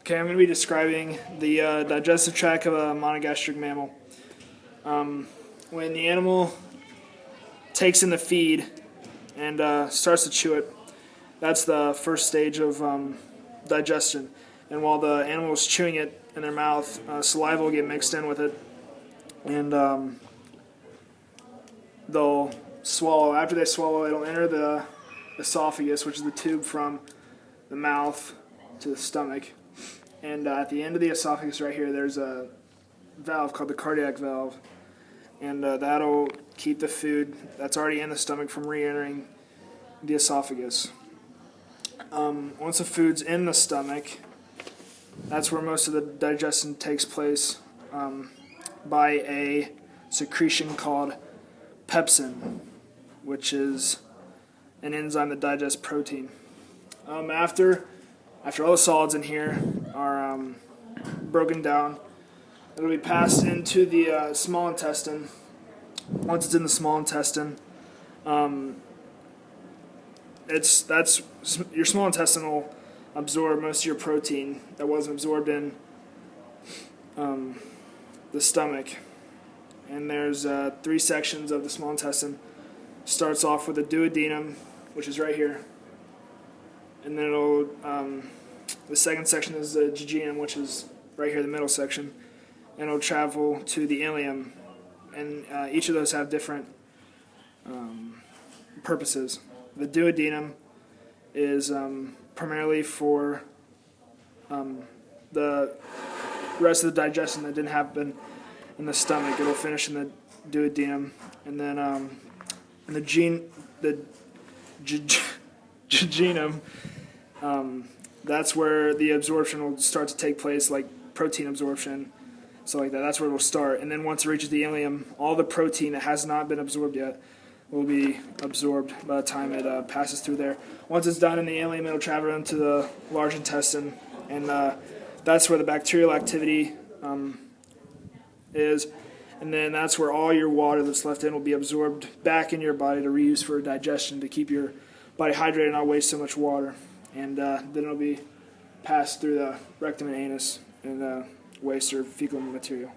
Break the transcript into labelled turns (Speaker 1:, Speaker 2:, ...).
Speaker 1: Okay, I'm going to be describing the digestive tract of a monogastric mammal. When the animal takes in the feed and starts to chew it, that's the first stage of digestion. And while the animal is chewing it in their mouth, saliva will get mixed in with it, and they'll swallow. After they swallow, it'll enter the esophagus, which is the tube from the mouth to the stomach. And at the end of the esophagus right here, there's a valve called the cardiac valve. And that'll keep the food that's already in the stomach from re-entering the esophagus. Once the food's in the stomach, that's where most of the digestion takes place by a secretion called pepsin, which is an enzyme that digests protein. After all the solids in here are broken down, it'll be passed into the small intestine. Once it's in the small intestine, your small intestine will absorb most of your protein that wasn't absorbed in the stomach. And there's 3 sections of the small intestine. Starts off with the duodenum, which is right here, and then the second section is the jejunum, which is right here, the middle section, and it'll travel to the ileum, and each of those have different purposes. The duodenum is primarily for the rest of the digestion that didn't happen in the stomach. It'll finish in the duodenum, and then the jejunum, that's where the absorption will start to take place, like protein absorption, so like that. That's where it will start. And then once it reaches the ileum, all the protein that has not been absorbed yet will be absorbed by the time it passes through there. Once it's done in the ileum, it'll travel into the large intestine, and that's where the bacterial activity is. And then that's where all your water that's left in will be absorbed back in your body to reuse for digestion, to keep your body hydrated and not waste so much water. And then it'll be passed through the rectum and anus and waste or fecal material.